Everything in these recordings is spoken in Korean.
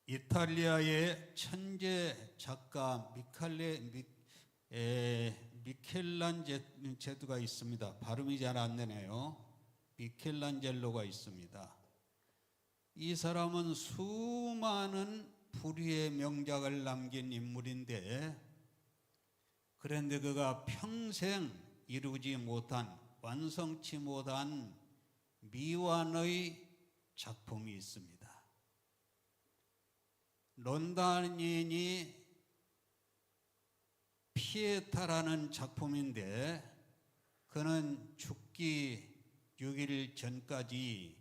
이탈리아의 천재 작가 미켈란젤로가 있습니다. 발음이 잘 안 되네요. 미켈란젤로가 있습니다. 이 사람은 수많은 불의의 명작을 남긴 인물인데, 그런데 그가 평생 이루지 못한, 완성치 못한 미완의 작품이 있습니다. 론다니니 피에타라는 작품인데, 그는 죽기 6일 전까지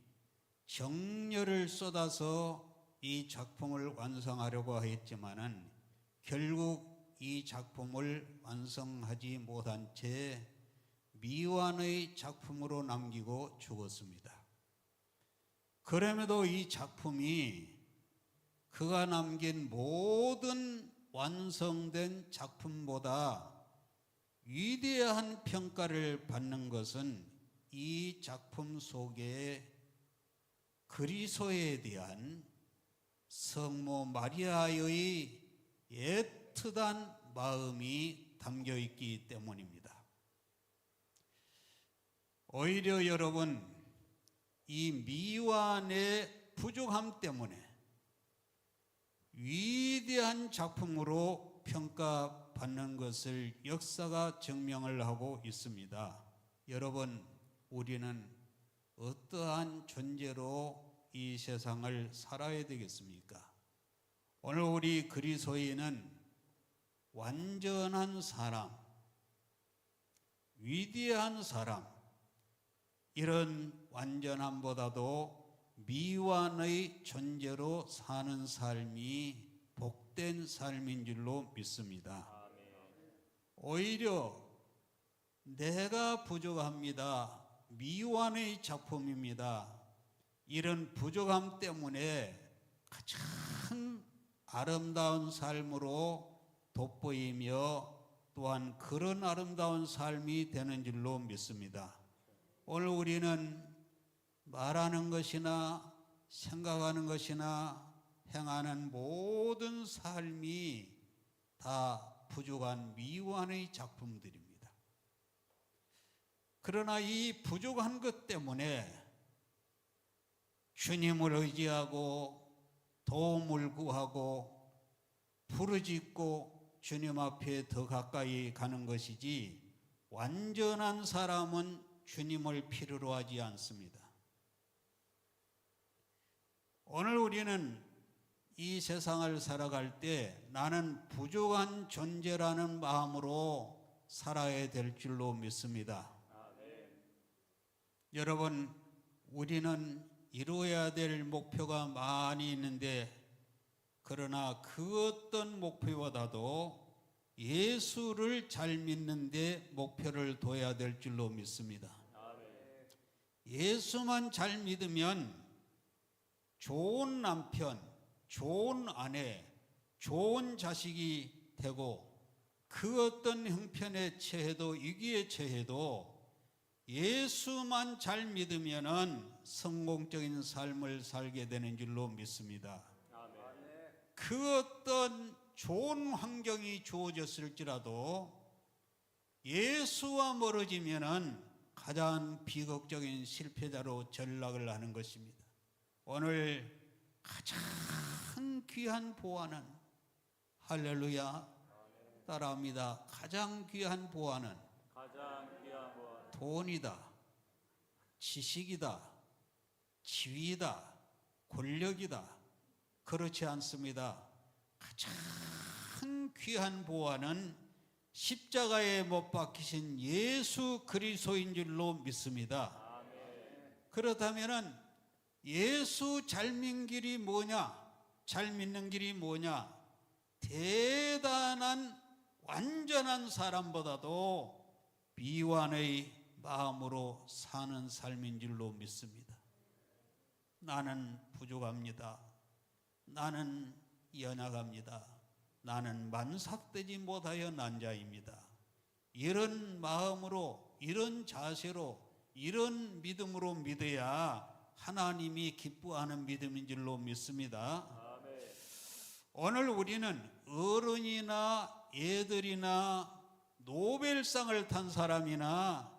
정열을 쏟아서 이 작품을 완성하려고 했지만은 결국 이 작품을 완성하지 못한 채 미완의 작품으로 남기고 죽었습니다. 그럼에도 이 작품이 그가 남긴 모든 완성된 작품보다 위대한 평가를 받는 것은 이 작품 속에 그리스도에 대한 성모 마리아의 애틋한 마음이 담겨 있기 때문입니다. 오히려 여러분, 이 미완의 부족함 때문에 위대한 작품으로 평가받는 것을 역사가 증명을 하고 있습니다. 여러분, 우리는 어떠한 존재로 이 세상을 살아야 되겠습니까? 오늘 우리 그리스도인은 완전한 사람, 위대한 사람, 이런 완전함보다도 미완의 존재로 사는 삶이 복된 삶인 줄로 믿습니다. 오히려 내가 부족합니다, 미완의 작품입니다, 이런 부족함 때문에 가장 아름다운 삶으로 돋보이며 또한 그런 아름다운 삶이 되는 줄로 믿습니다. 오늘 우리는 말하는 것이나 생각하는 것이나 행하는 모든 삶이 다 부족한 미완의 작품들입니다. 그러나 이 부족한 것 때문에 주님을 의지하고 도움을 구하고 부르짖고 주님 앞에 더 가까이 가는 것이지, 완전한 사람은 주님을 필요로 하지 않습니다. 오늘 우리는 이 세상을 살아갈 때 나는 부족한 존재라는 마음으로 살아야 될 줄로 믿습니다. 여러분, 우리는 이루어야 될 목표가 많이 있는데, 그러나 그 어떤 목표보다도 예수를 잘 믿는 데 목표를 둬야 될 줄로 믿습니다. 예수만 잘 믿으면 좋은 남편, 좋은 아내, 좋은 자식이 되고, 그 어떤 형편에 처해도, 위기에 처해도 예수만 잘 믿으면은 성공적인 삶을 살게 되는 줄로 믿습니다. 그 어떤 좋은 환경이 주어졌을지라도 예수와 멀어지면은 가장 비극적인 실패자로 전락을 하는 것입니다. 오늘 가장 귀한 보화는, 할렐루야, 따라합니다. 가장 귀한 보화는 돈이다, 지식이다, 지위다, 권력이다. 그렇지 않습니다. 가장 귀한 보화는 십자가에 못 박히신 예수 그리스도인 줄로 믿습니다. 그렇다면 예수 잘 믿는 길이 뭐냐? 잘 믿는 길이 뭐냐? 대단한 완전한 사람보다도 미완의 마음으로 사는 삶인 줄로 믿습니다. 나는 부족합니다. 나는 연약합니다. 나는 만삭되지 못하여 난 자입니다. 이런 마음으로, 이런 자세로, 이런 믿음으로 믿어야 하나님이 기뻐하는 믿음인 줄로 믿습니다. 오늘 우리는 어른이나 애들이나 노벨상을 탄 사람이나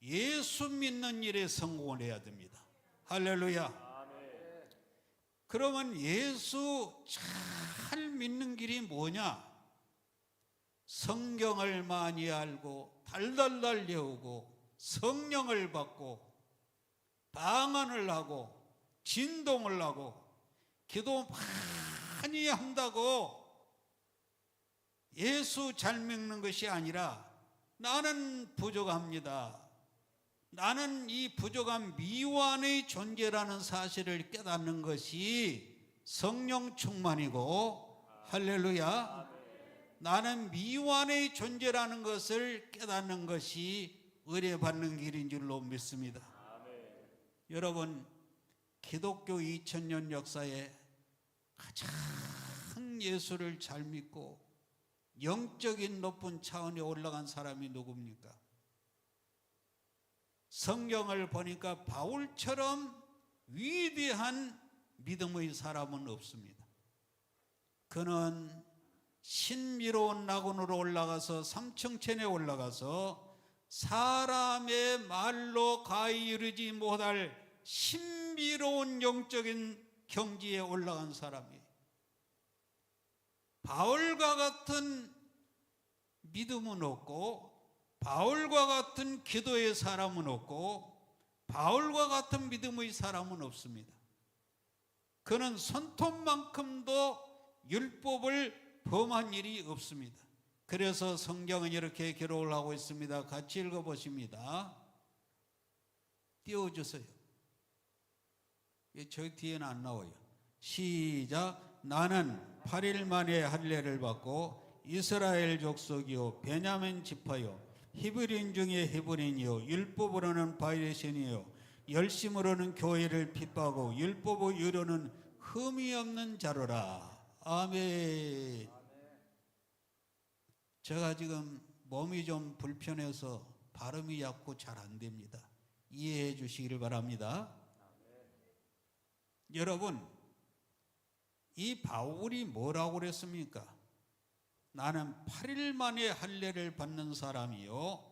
예수 믿는 일에 성공을 해야 됩니다. 할렐루야. 그러면 예수 잘 믿는 길이 뭐냐? 성경을 많이 알고 달달달 배우고 성령을 받고 방언을 하고 진동을 하고 기도 많이 한다고 예수 잘 믿는 것이 아니라 나는 부족합니다. 나는 이 부족한 미완의 존재라는 사실을 깨닫는 것이 성령 충만이고, 할렐루야. 나는 미완의 존재라는 것을 깨닫는 것이 의뢰받는 길인 줄로 믿습니다. 여러분, 기독교 2000년 역사에 가장 예수를 잘 믿고 영적인 높은 차원에 올라간 사람이 누굽니까? 성경을 보니까 바울처럼 위대한 믿음의 사람은 없습니다. 그는 신비로운 낙원으로 올라가서 삼층천에 올라가서 사람의 말로 가히 이르지 못할 신비로운 영적인 경지에 올라간 사람이에요. 바울과 같은 믿음은 없고, 바울과 같은 기도의 사람은 없고, 바울과 같은 믿음의 사람은 없습니다. 그는 손톱만큼도 율법을 범한 일이 없습니다. 그래서 성경은 이렇게 기록을 하고 있습니다. 같이 읽어보십니다. 띄워주세요. 저희 뒤에는 안 나와요. 시작. 나는 8일 만에 할례를 받고 이스라엘 족속이요 베냐민 지파요 히브리인 중에 히브리인이요 율법으로는 바리새인이요 열심으로는 교회를 핍박하고 율법의 의로는 흠이 없는 자로라. 아멘. 제가 지금 몸이 좀 불편해서 발음이 약고 잘 안 됩니다. 이해해 주시기를 바랍니다. 여러분, 이 바울이 뭐라고 그랬습니까? 나는 8일 만에 할례를 받는 사람이요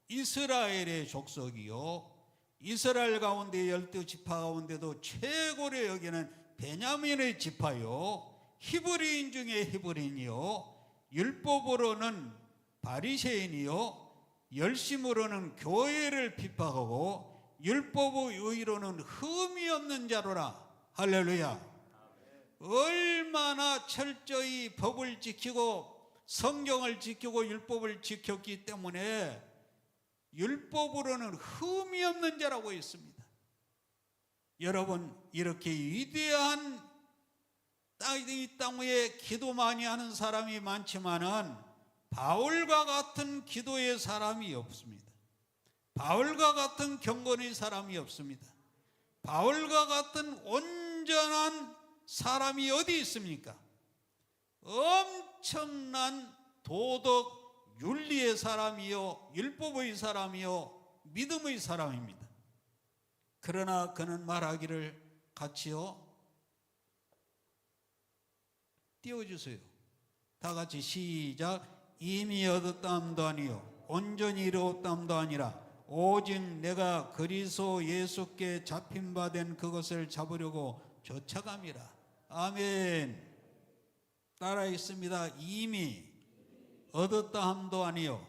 이스라엘의 족속이요 이스라엘 가운데 12지파 가운데도 최고로 여기는 베냐민의 지파요 히브리인 중에 히브리인이요 율법으로는 바리새인이요 열심으로는 교회를 핍박하고 율법의 의로는 흠이 없는 자로라. 할렐루야. 얼마나 철저히 법을 지키고 성경을 지키고 율법을 지켰기 때문에 율법으로는 흠이 없는 자라고 있습니다. 여러분, 이렇게 위대한 이 땅 위에 기도 많이 하는 사람이 많지만은 바울과 같은 기도의 사람이 없습니다. 바울과 같은 경건의 사람이 없습니다. 바울과 같은 온전한 사람이 어디 있습니까? 엄청난 도덕 윤리의 사람이요 율법의 사람이요 믿음의 사람입니다. 그러나 그는 말하기를 같이요 띄워주세요. 다 같이 시작. 이미 얻었담도 아니요 온전히 이루었담도 아니라 오직 내가 그리스도 예수께 잡힌 바 된 그것을 잡으려고 쫓아갑니다. 아멘. 따라 있습니다. 이미 얻었다 함도 아니요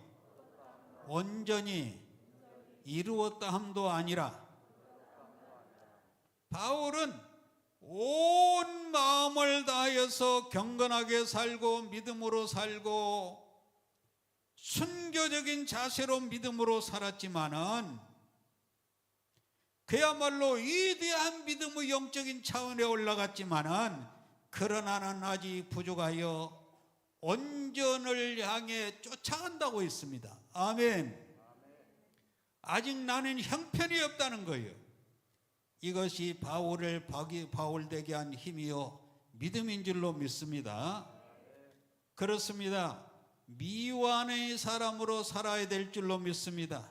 온전히 이루었다 함도 아니라. 바울은 온 마음을 다하여서 경건하게 살고 믿음으로 살고 순교적인 자세로 믿음으로 살았지만은 그야말로 위대한 믿음의 영적인 차원에 올라갔지만은 그러나는 아직 부족하여 온전을 향해 쫓아간다고 했습니다. 아멘. 아직 나는 형편이 없다는 거예요. 이것이 바울을 바울되게 한 힘이요 믿음인 줄로 믿습니다. 그렇습니다. 미완의 사람으로 살아야 될 줄로 믿습니다.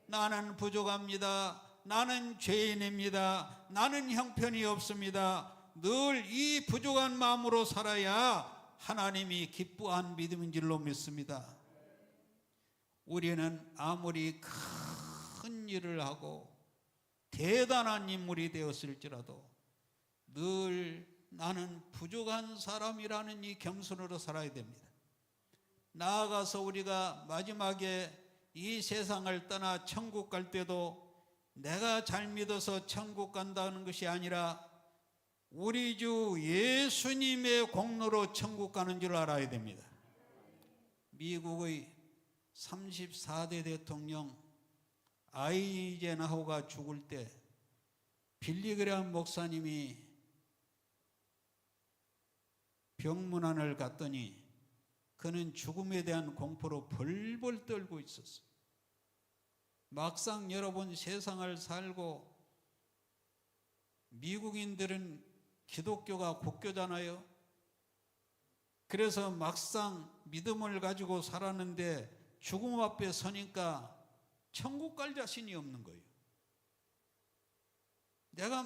나는 부족합니다. 나는 죄인입니다. 나는 형편이 없습니다. 늘 이 부족한 마음으로 살아야 하나님이 기뻐한 믿음인 줄로 믿습니다. 우리는 아무리 큰 일을 하고 대단한 인물이 되었을지라도 늘 나는 부족한 사람이라는 이 겸손으로 살아야 됩니다. 나아가서 우리가 마지막에 이 세상을 떠나 천국 갈 때도 내가 잘 믿어서 천국 간다는 것이 아니라 우리 주 예수님의 공로로 천국 가는 줄 알아야 됩니다. 미국의 34대 대통령 아이젠하워가 죽을 때 빌리 그레이엄 목사님이 병문안을 갔더니 그는 죽음에 대한 공포로 벌벌 떨고 있었어요. 막상 여러분 세상을 살고 미국인들은 기독교가 국교잖아요. 그래서 막상 믿음을 가지고 살았는데 죽음 앞에 서니까 천국 갈 자신이 없는 거예요. 내가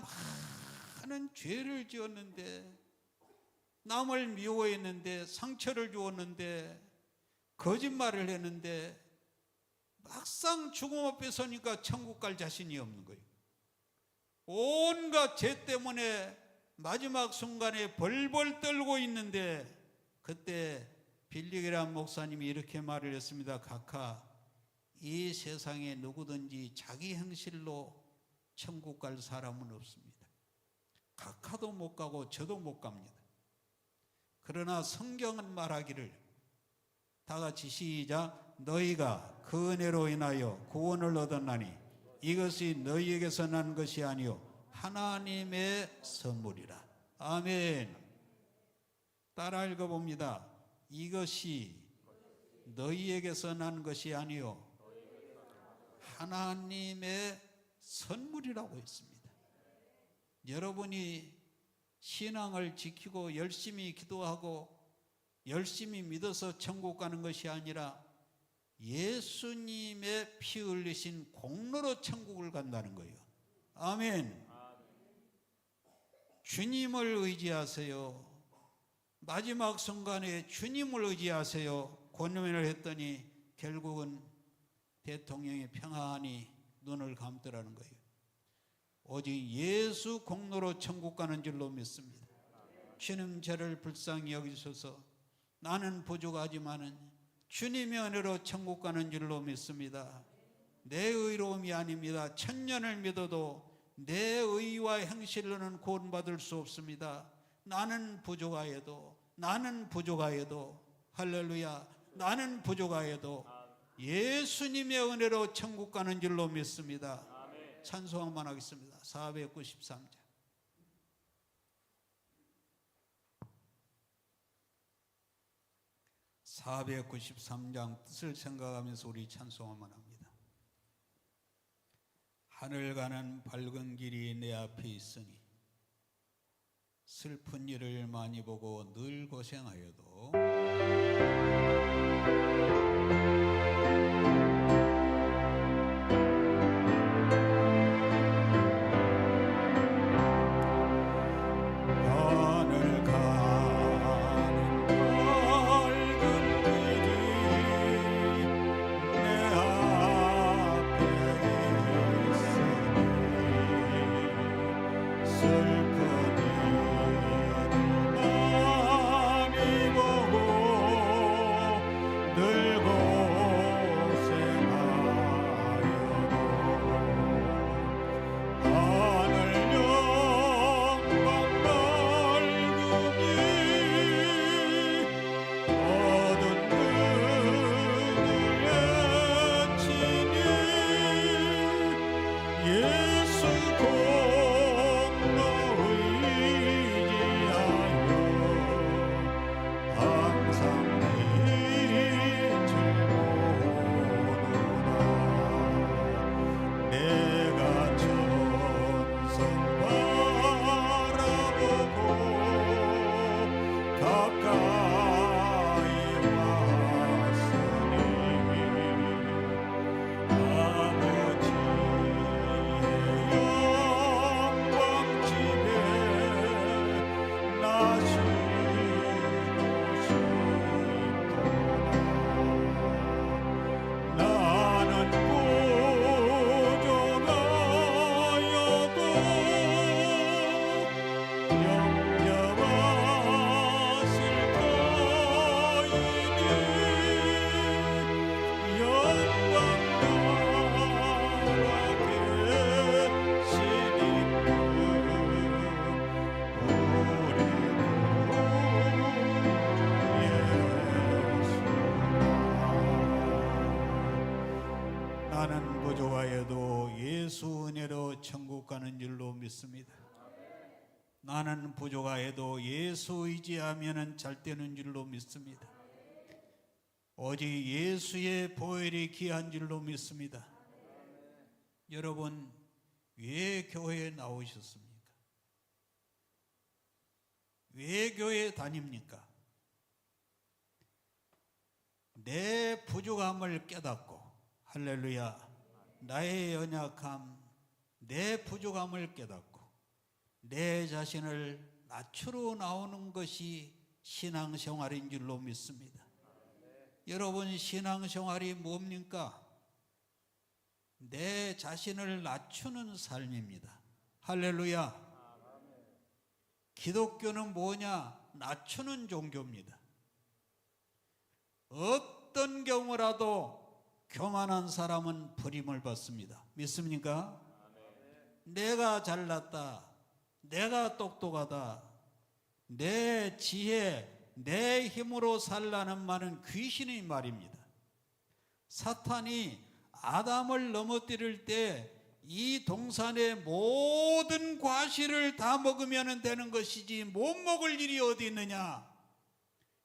많은 죄를 지었는데, 남을 미워했는데, 상처를 주었는데, 거짓말을 했는데 막상 죽음 앞에 서니까 천국 갈 자신이 없는 거예요. 온갖 죄 때문에 마지막 순간에 벌벌 떨고 있는데 그때 빌리 그레이엄 목사님이 이렇게 말을 했습니다. 각하, 이 세상에 누구든지 자기 행실로 천국 갈 사람은 없습니다. 각하도 못 가고 저도 못 갑니다. 그러나 성경은 말하기를, 다 같이 시작, 너희가 그 은혜로 인하여 구원을 얻었나니 이것이 너희에게서 난 것이 아니요 하나님의 선물이라. 아멘. 따라 읽어봅니다. 이것이 너희에게서 난 것이 아니요 하나님의 선물이라고 했습니다. 여러분이 신앙을 지키고 열심히 기도하고 열심히 믿어서 천국 가는 것이 아니라 예수님의 피 흘리신 공로로 천국을 간다는 거예요. 아멘. 주님을 의지하세요. 마지막 순간에 주님을 의지하세요. 권면을 했더니 결국은 대통령이 평안히 눈을 감더라는 거예요. 오직 예수 공로로 천국 가는 줄로 믿습니다. 주님 저를 불쌍히 여기셔서 나는 부족하지만은 주님의 은혜로 천국 가는 줄로 믿습니다. 내 의로움이 아닙니다. 천년을 믿어도 내 의와 행실로는 구원받을 수 없습니다. 나는 부족하여도 할렐루야, 나는 부족하여도 예수님의 은혜로 천국 가는 줄로 믿습니다. 찬송만 하겠습니다. 493장. 493장 뜻을 생각하면서 우리 찬송만 합니다. 하늘 가는 밝은 길이 내 앞에 있으니 슬픈 일을 많이 보고 늘 고생하여도 부족하여도 예수 은혜로 천국 가는 줄로 믿습니다. 나는 부족하여도 예수 의지하면 잘 되는 줄로 믿습니다. 오직 예수의 보혈이 귀한 줄로 믿습니다. 여러분, 왜 교회에 나오셨습니까? 왜 교회에 다닙니까? 내 부족함을 깨닫고, 할렐루야, 나의 연약함, 내 부족함을 깨닫고 내 자신을 낮추러 나오는 것이 신앙생활인 줄로 믿습니다. 여러분, 신앙생활이 뭡니까? 내 자신을 낮추는 삶입니다. 할렐루야. 기독교는 뭐냐? 낮추는 종교입니다. 어떤 경우라도 교만한 사람은 버림을 받습니다. 믿습니까? 내가 잘났다, 내가 똑똑하다, 내 지혜, 내 힘으로 살라는 말은 귀신의 말입니다. 사탄이 아담을 넘어뜨릴 때 이 동산의 모든 과실을 다 먹으면 되는 것이지 못 먹을 일이 어디 있느냐?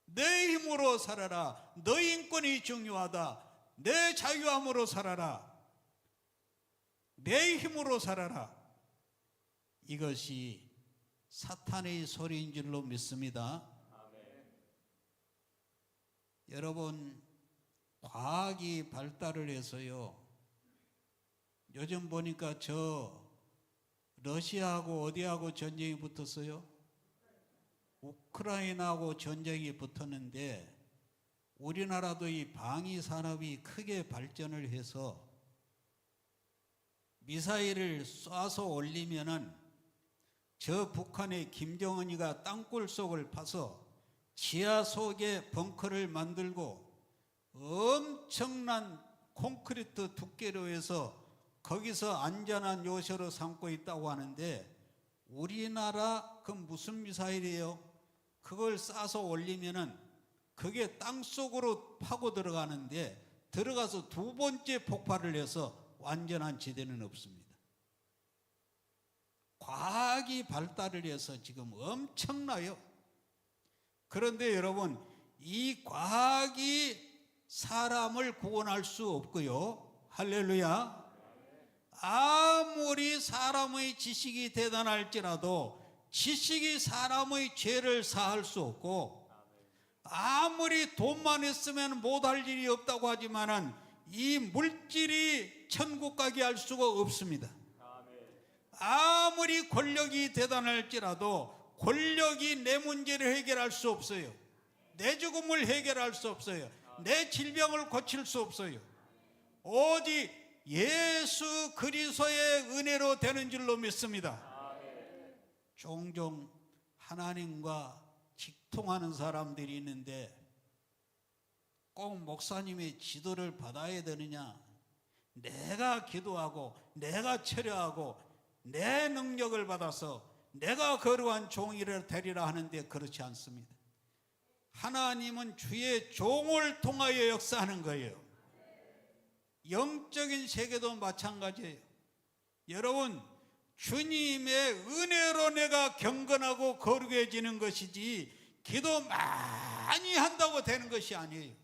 내 힘으로 살아라. 너 인권이 중요하다. 내 자유함으로 살아라. 내 힘으로 살아라. 이것이 사탄의 소리인 줄로 믿습니다. 여러분, 과학이 발달을 해서요, 요즘 보니까 저 러시아하고 어디하고 전쟁이 붙었어요? 우크라이나하고 전쟁이 붙었는데 우리나라도 이 방위 산업이 크게 발전을 해서 미사일을 쏴서 올리면은 저 북한의 김정은이가 땅굴 속을 파서 지하 속에 벙커를 만들고 엄청난 콘크리트 두께로 해서 거기서 안전한 요새로 삼고 있다고 하는데, 우리나라 그 무슨 미사일이에요? 그걸 쏴서 올리면은 그게 땅속으로 파고 들어가는데 들어가서 두 번째 폭발을 해서 완전한 지대는 없습니다. 과학이 발달을 해서 지금 엄청나요. 그런데 여러분, 이 과학이 사람을 구원할 수 없고요. 할렐루야. 아무리 사람의 지식이 대단할지라도 지식이 사람의 죄를 사할 수 없고, 아무리 돈만 있으면 못할 일이 없다고 하지만은 이 물질이 천국 가게 할 수가 없습니다. 아무리 권력이 대단할지라도 권력이 내 문제를 해결할 수 없어요. 내 죽음을 해결할 수 없어요. 내 질병을 고칠 수 없어요. 오직 예수 그리스도의 은혜로 되는 줄로 믿습니다. 종종 하나님과 직통하는 사람들이 있는데 꼭 목사님의 지도를 받아야 되느냐? 내가 기도하고 내가 철야하고 내 능력을 받아서 내가 거룩한 종이를 되리라 하는데 그렇지 않습니다. 하나님은 주의 종을 통하여 역사하는 거예요. 영적인 세계도 마찬가지예요. 여러분, 주님의 은혜로 내가 경건하고 거룩해지는 것이지 기도 많이 한다고 되는 것이 아니에요.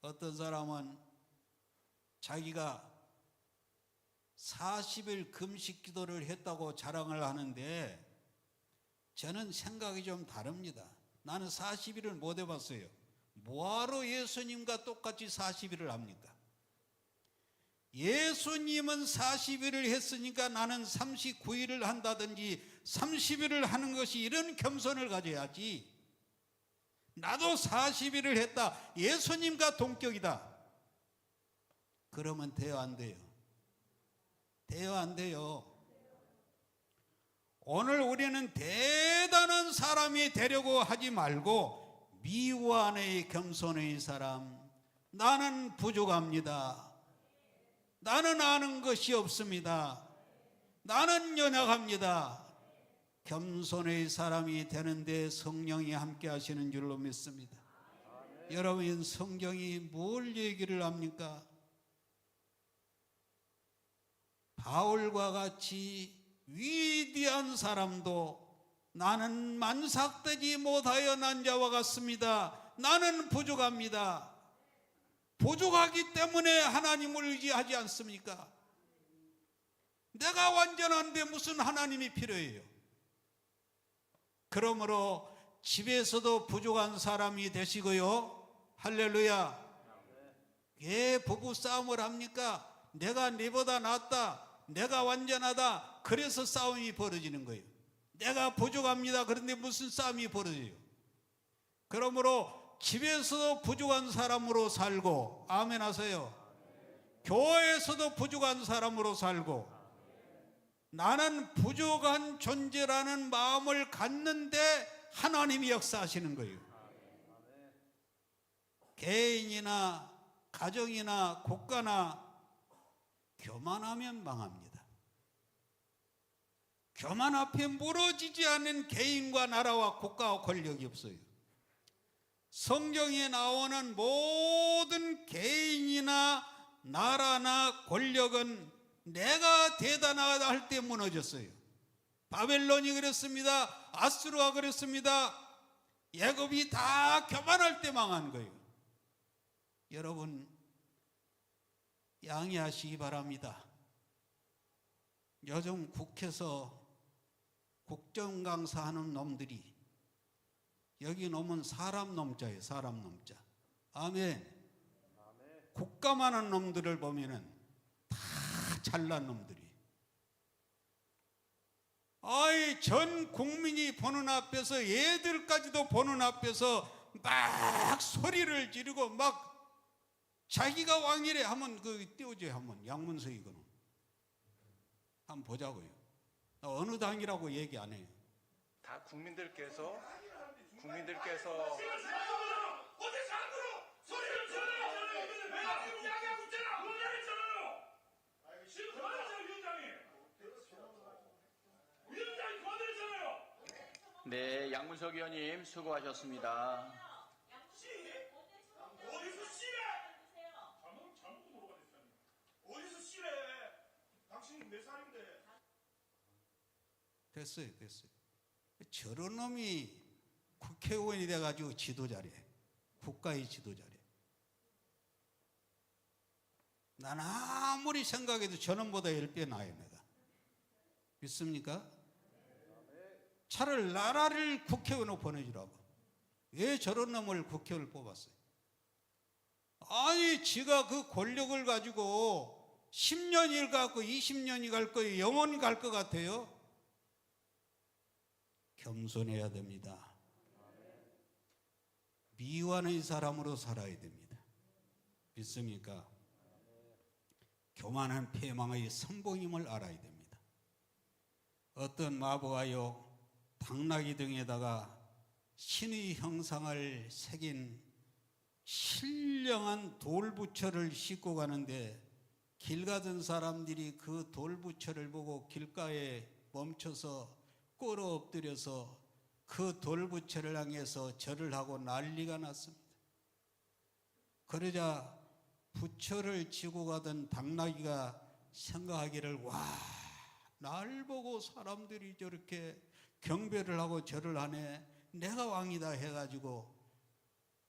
어떤 사람은 자기가 40일 금식 기도를 했다고 자랑을 하는데 저는 생각이 좀 다릅니다. 나는 40일을 못 해봤어요. 뭐하러 예수님과 똑같이 40일을 합니까? 예수님은 40일을 했으니까 나는 39일을 한다든지 30일을 하는 것이, 이런 겸손을 가져야지. 나도 40일을 했다, 예수님과 동격이다, 그러면 돼요, 안 돼요? 돼요, 안 돼요? 오늘 우리는 대단한 사람이 되려고 하지 말고 미완의 겸손의 사람, 나는 부족합니다, 나는 아는 것이 없습니다, 나는 연약합니다, 겸손의 사람이 되는데 성령이 함께 하시는 줄로 믿습니다. 여러분, 성경이 뭘 얘기를 합니까? 바울과 같이 위대한 사람도 나는 만삭되지 못하여 난 자와 같습니다. 나는 부족합니다. 부족하기 때문에 하나님을 의지하지 않습니까? 내가 완전한데 무슨 하나님이 필요해요? 그러므로 집에서도 부족한 사람이 되시고요. 할렐루야. 왜 부부 싸움을 합니까? 내가 네보다 낫다, 내가 완전하다, 그래서 싸움이 벌어지는 거예요. 내가 부족합니다. 그런데 무슨 싸움이 벌어져요? 그러므로 집에서도 부족한 사람으로 살고, 아멘 하세요. 교회에서도 부족한 사람으로 살고, 나는 부족한 존재라는 마음을 갖는데 하나님이 역사하시는 거예요. 개인이나 가정이나 국가나 교만하면 망합니다. 교만 앞에 무너지지 않는 개인과 나라와 국가와 권력이 없어요. 성경에 나오는 모든 개인이나 나라나 권력은 내가 대단하다 할 때 무너졌어요. 바벨론이 그랬습니다. 아수르가 그랬습니다. 애굽이 다 교만할 때 망한 거예요. 여러분, 양해하시기 바랍니다. 요즘 국회에서 국정강사 하는 놈들이 여기 놈은 사람 놈자예요. 사람 놈자. 아멘. 국감하는 놈들을 보면은 다 잘난 놈들이. 아이, 전 국민이 보는 앞에서, 애들까지도 보는 앞에서 막 소리를 지르고 막 자기가 왕이래 하면 그 띄워줘요. 한번 양문서 이거는 한번 보자고요. 어느 당이라고 얘기 안 해요. 다 국민들께서 어디서 안 들어? 소리를 질러요. 내가 지금 이야기하고 있잖아. 그만했잖아요. 지금 그만했잖아요, 위원장이 그만했잖아요. 네, 양문석 의원님 수고하셨습니다. 어디서 씨래? 잘못 물어봤어요. 어디서 씨래? 당신 몇 살인데? 됐어요. 저런 놈이 국회의원이 돼가지고 지도자래. 국가의 지도자래. 난 아무리 생각해도 저놈보다 10배 나아요. 내가. 믿습니까? 차라리 나라를 국회의원으로 보내주라고. 왜 저런 놈을 국회의원을 뽑았어요? 아니, 지가 그 권력을 가지고 10년이 갈 거, 20년이 갈 거예요. 영원히 갈 것 같아요. 겸손해야 됩니다. 미완의 사람으로 살아야 됩니다. 믿습니까? 교만한 패망의 선봉임을 알아야 됩니다. 어떤 마부가요, 당나귀 등에다가 신의 형상을 새긴 신령한 돌부처를 싣고 가는데 길 가던 사람들이 그 돌부처를 보고 길가에 멈춰서 꿇어 엎드려서 그 돌부처를 향해서 절을 하고 난리가 났습니다. 그러자 부처를 지고 가던 당나귀가 생각하기를, 와, 날 보고 사람들이 저렇게 경배를 하고 절을 하네. 내가 왕이다 해가지고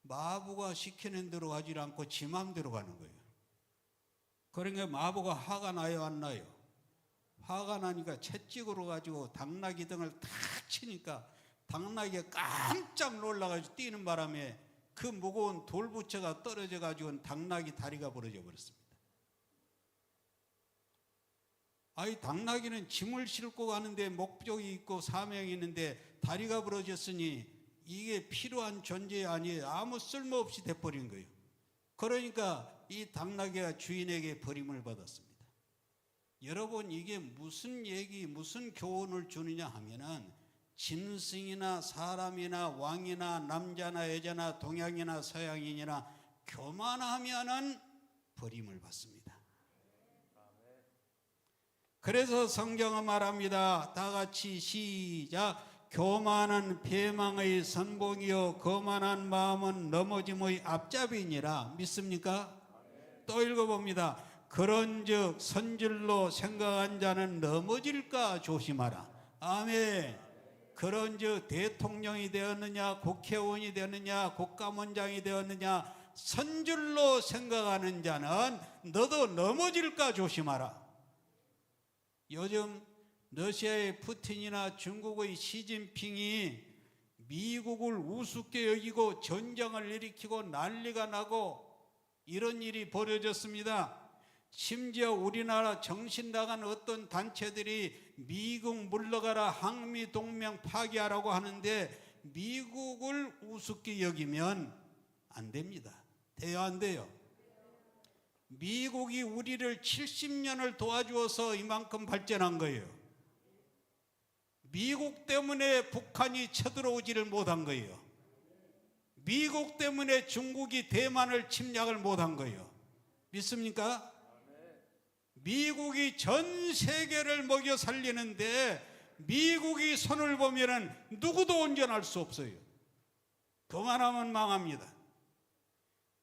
마부가 시키는 대로 가지 않고 지 맘대로 가는 거예요. 그러니까 마부가 화가 나요, 안 나요? 화가 나니까 채찍으로 가지고 당나귀 등을 탁 치니까 당나귀가 깜짝 놀라가지고 뛰는 바람에 그 무거운 돌부처가 떨어져가지고 당나귀 다리가 부러져 버렸습니다. 아이, 당나귀는 짐을 싣고 가는데 목적이 있고 사명이 있는데 다리가 부러졌으니 이게 필요한 존재 아니에요. 아무 쓸모없이 돼버린 거예요. 그러니까 이 당나귀가 주인에게 버림을 받았습니다. 여러분, 이게 무슨 얘기, 무슨 교훈을 주느냐 하면은 짐승이나 사람이나 왕이나 남자나 여자나 동양이나 서양인이나 교만하면은 버림을 받습니다. 그래서 성경은 말합니다. 다 같이 시작. 교만은 패망의 선봉이요 거만한 마음은 넘어짐의 앞잡이니라. 믿습니까? 또 읽어봅니다. 그런즉 선줄로 생각한 자는 넘어질까 조심하라. 아멘. 그런즉 대통령이 되었느냐, 국회의원이 되었느냐, 국감원장이 되었느냐, 선줄로 생각하는 자는 너도 넘어질까 조심하라. 요즘 러시아의 푸틴이나 중국의 시진핑이 미국을 우습게 여기고 전쟁을 일으키고 난리가 나고 이런 일이 벌어졌습니다. 심지어 우리나라 정신 나간 어떤 단체들이 미국 물러가라, 한미 동맹 파기하라고 하는데 미국을 우습게 여기면 안 됩니다. 돼요, 안 돼요? 미국이 우리를 70년을 도와주어서 이만큼 발전한 거예요. 미국 때문에 북한이 쳐들어오지를 못한 거예요. 미국 때문에 중국이 대만을 침략을 못한 거예요. 믿습니까? 미국이 전 세계를 먹여 살리는데 미국이 손을 보면은 누구도 온전할 수 없어요. 그만하면 망합니다.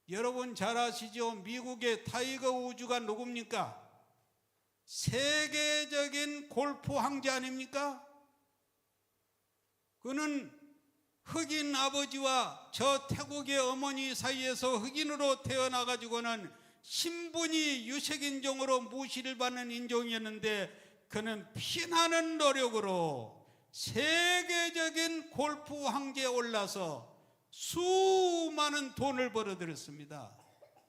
여러분 잘 아시죠? 미국의 타이거 우즈가 누굽니까? 세계적인 골프 황제 아닙니까? 그는 흑인 아버지와 저 태국의 어머니 사이에서 흑인으로 태어나가지고는 신분이 유색인종으로 무시를 받는 인종이었는데 그는 피나는 노력으로 세계적인 골프 황제에 올라서 수많은 돈을 벌어들였습니다.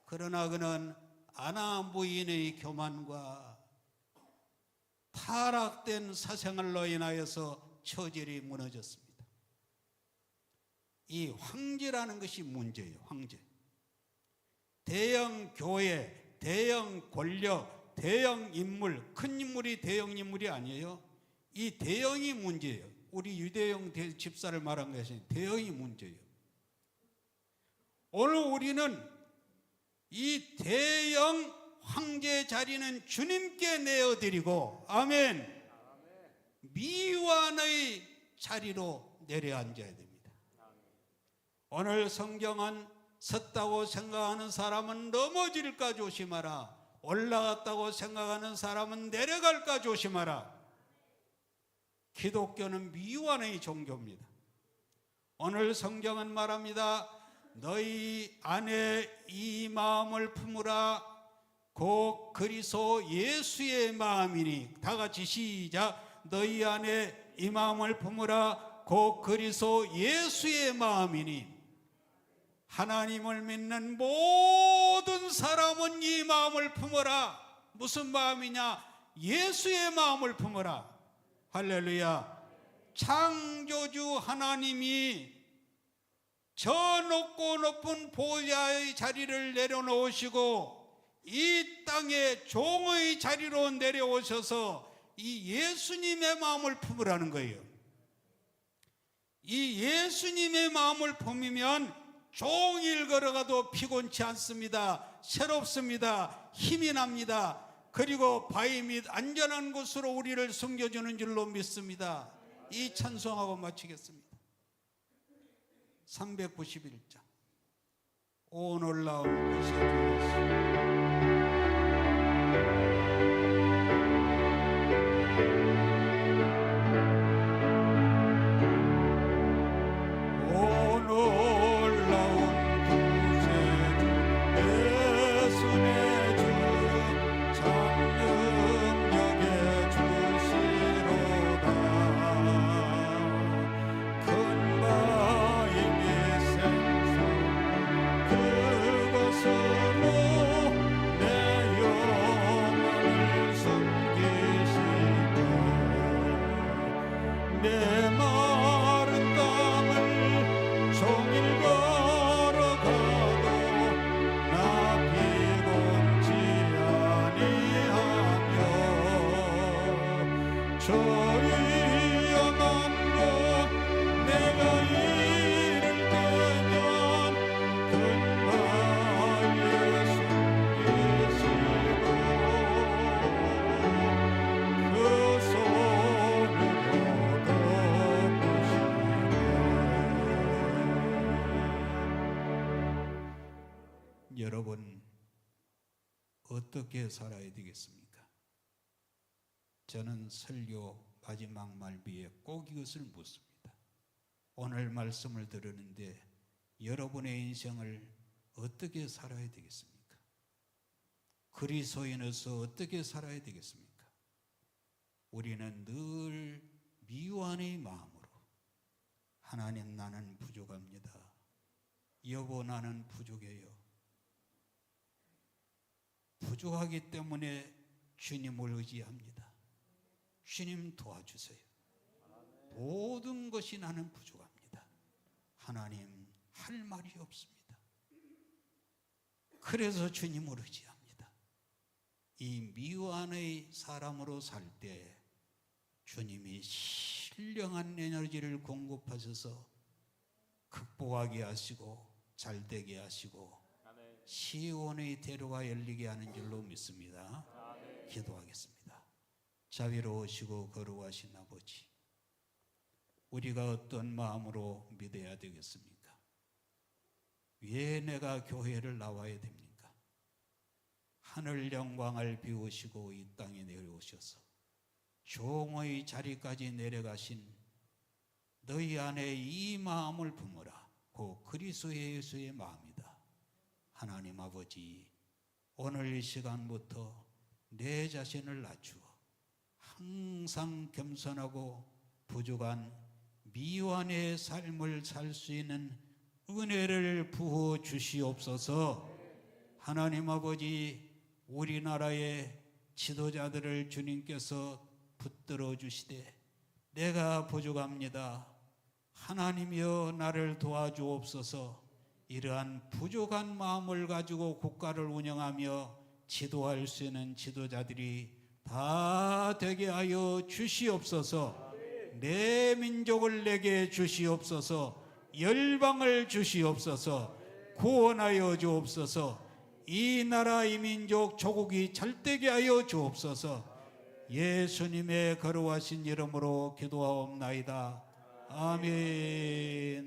그러나 그는 아나 부인의 교만과 타락된 사생활로 인하여서 처절히 무너졌습니다. 이 황제라는 것이 문제예요. 황제. 대형 교회, 대형 권력, 대형 인물, 큰 인물이 대형 인물이 아니에요. 이 대형이 문제예요. 우리 유대형 집사를 말한 것이 대형이 문제예요. 오늘 우리는 이 대형 황제 자리는 주님께 내어드리고, 아멘, 미완의 자리로 내려앉아야 됩니다. 오늘 성경은 섰다고 생각하는 사람은 넘어질까 조심하라, 올라갔다고 생각하는 사람은 내려갈까 조심하라. 기독교는 미완의 종교입니다. 오늘 성경은 말합니다. 너희 안에 이 마음을 품으라. 곧 그리스도 예수의 마음이니. 다 같이 시작. 너희 안에 이 마음을 품으라. 곧 그리스도 예수의 마음이니. 하나님을 믿는 모든 사람은 이 마음을 품어라. 무슨 마음이냐? 예수의 마음을 품어라. 할렐루야. 창조주 하나님이 저 높고 높은 보좌의 자리를 내려놓으시고 이 땅에 종의 자리로 내려오셔서 이 예수님의 마음을 품으라는 거예요. 이 예수님의 마음을 품으면 종일 걸어가도 피곤치 않습니다. 새롭습니다. 힘이 납니다. 그리고 바위 및 안전한 곳으로 우리를 숨겨주는 줄로 믿습니다. 이 찬송하고 마치겠습니다. 391장. 오 놀라운 것이 여러분, 어떻게 살아야 되겠습니까? 저는 설교 마지막 말미에 꼭 이것을 묻습니다. 오늘 말씀을 들었는데 여러분의 인생을 어떻게 살아야 되겠습니까? 그리스도인으로서 어떻게 살아야 되겠습니까? 우리는 늘 미완의 마음으로 하나님, 나는 부족합니다. 여보, 나는 부족해요. 부족하기 때문에 주님을 의지합니다. 주님 도와주세요. 모든 것이 나는 부족합니다. 하나님, 할 말이 없습니다. 그래서 주님을 의지합니다. 이 미완의 사람으로 살 때 주님이 신령한 에너지를 공급하셔서 극복하게 하시고 잘되게 하시고 시온의 대로가 열리게 하는 줄로 믿습니다. 기도하겠습니다. 자비로우시고 거룩하신 아버지, 우리가 어떤 마음으로 믿어야 되겠습니까? 왜 내가 교회를 나와야 됩니까? 하늘 영광을 비우시고 이 땅에 내려오셔서 종의 자리까지 내려가신 너희 안에 이 마음을 품으라. 곧 그리스도 예수의 마음이다. 하나님 아버지, 오늘 이 시간부터 내 자신을 낮추어 항상 겸손하고 부족한 미완의 삶을 살 수 있는 은혜를 부어 주시옵소서. 하나님 아버지, 우리나라의 지도자들을 주님께서 붙들어 주시되 내가 부족합니다. 하나님이여 나를 도와주옵소서. 이러한 부족한 마음을 가지고 국가를 운영하며 지도할 수 있는 지도자들이 다 되게 하여 주시옵소서. 내 민족을 내게 주시옵소서. 열방을 주시옵소서. 구원하여 주옵소서. 이 나라 이 민족 조국이 잘되게 하여 주옵소서. 예수님의 거룩하신 이름으로 기도하옵나이다. 아멘.